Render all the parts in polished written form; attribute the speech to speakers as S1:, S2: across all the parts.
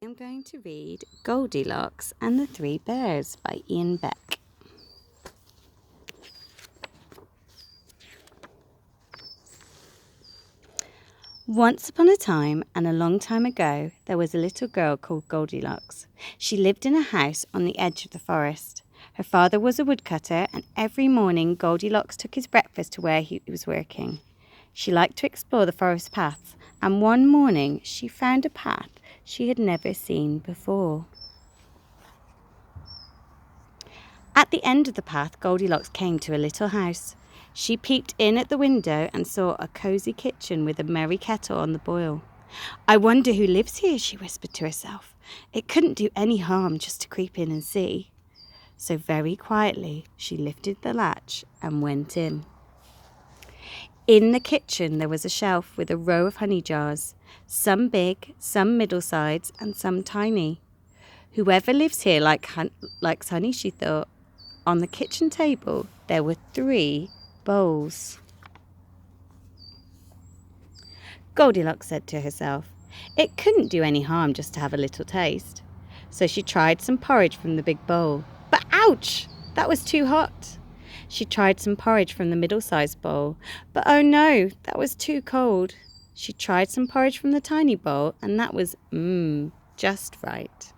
S1: I'm going to read Goldilocks and the Three Bears by Ian Beck. Once upon a time, and a long time ago, there was a little girl called Goldilocks. She lived in a house on the edge of the forest. Her father was a woodcutter, and every morning Goldilocks took his breakfast to where he was working. She liked to explore the forest paths, and one morning she found a path she had never seen before. At the end of the path, Goldilocks came to a little house. She peeped in at the window and saw a cosy kitchen with a merry kettle on the boil. "I wonder who lives here," she whispered to herself. "It couldn't do any harm just to creep in and see." So very quietly she lifted the latch and went in. In the kitchen there was a shelf with a row of honey jars, some big, some middle-sized, and some tiny. "Whoever lives here likes honey," she thought. On the kitchen table there were 3 bowls. Goldilocks said to herself, "It couldn't do any harm just to have a little taste." So she tried some porridge from the big bowl. But ouch! That was too hot. She tried some porridge from the middle-sized bowl. But oh no, that was too cold. She tried some porridge from the tiny bowl, and that was just right.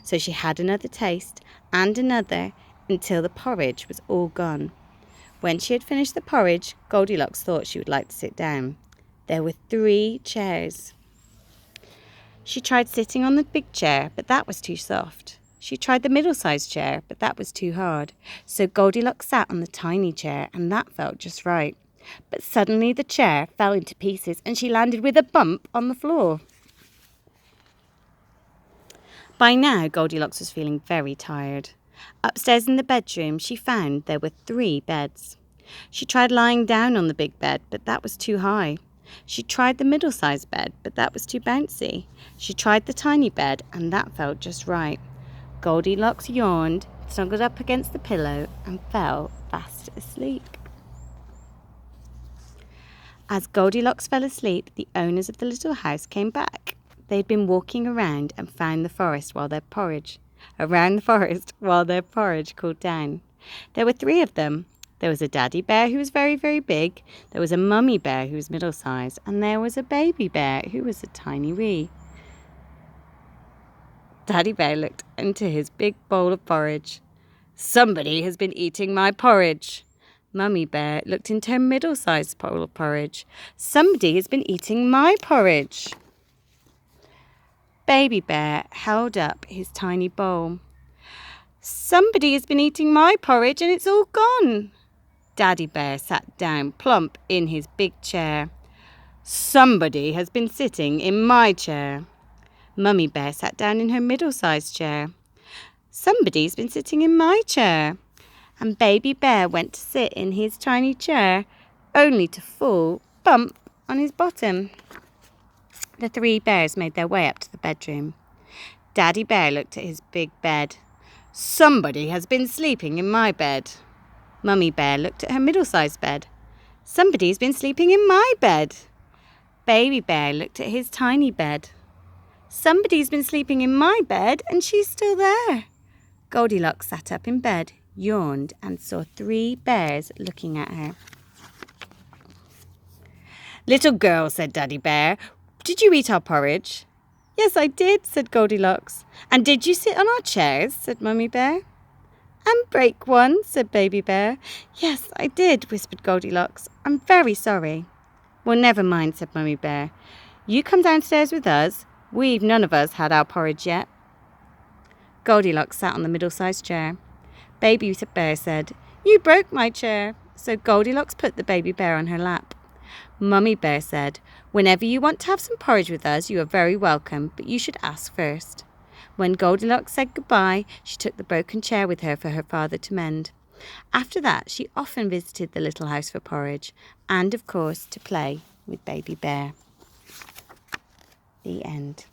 S1: So she had another taste and another until the porridge was all gone. When she had finished the porridge, Goldilocks thought she would like to sit down. There were 3 chairs. She tried sitting on the big chair, but that was too soft. She tried the middle-sized chair, but that was too hard. So Goldilocks sat on the tiny chair, and that felt just right. But suddenly the chair fell into pieces, and she landed with a bump on the floor. By now, Goldilocks was feeling very tired. Upstairs in the bedroom, she found there were 3 beds. She tried lying down on the big bed, but that was too high. She tried the middle-sized bed, but that was too bouncy. She tried the tiny bed, and that felt just right. Goldilocks yawned, snuggled up against the pillow, and fell fast asleep. As Goldilocks fell asleep, the owners of the little house came back. They'd been walking around and found the forest while their porridge cooled down. There were 3 of them. There was a daddy bear who was very, very big. There was a mummy bear who was middle-sized. And there was a baby bear who was a tiny wee. Daddy bear looked into his big bowl of porridge. "Somebody has been eating my porridge." Mummy bear looked into her middle-sized bowl of porridge. "Somebody has been eating my porridge." Baby bear held up his tiny bowl. "Somebody has been eating my porridge and it's all gone." Daddy bear sat down plump in his big chair. "Somebody has been sitting in my chair." Mummy bear sat down in her middle-sized chair. "Somebody's been sitting in my chair." And baby bear went to sit in his tiny chair, only to fall bump on his bottom. The 3 bears made their way up to the bedroom. Daddy bear looked at his big bed. "Somebody has been sleeping in my bed." Mummy bear looked at her middle-sized bed. "Somebody's been sleeping in my bed." Baby bear looked at his tiny bed. "Somebody's been sleeping in my bed and she's still there." Goldilocks sat up in bed, yawned, and saw 3 bears looking at her. "Little girl," said Daddy bear, "did you eat our porridge?" "Yes, I did," said Goldilocks. "And did you sit on our chairs?" said Mummy bear. "And break one?" said Baby bear. "Yes, I did," whispered Goldilocks. "I'm very sorry." "Well, never mind," said Mummy bear. "You come downstairs with us. We've none of us had our porridge yet." Goldilocks sat on the middle-sized chair. Baby bear said, "You broke my chair." So Goldilocks put the baby bear on her lap. Mummy bear said, "Whenever you want to have some porridge with us, you are very welcome, but you should ask first." When Goldilocks said goodbye, she took the broken chair with her for her father to mend. After that, she often visited the little house for porridge, and of course to play with baby bear. The end.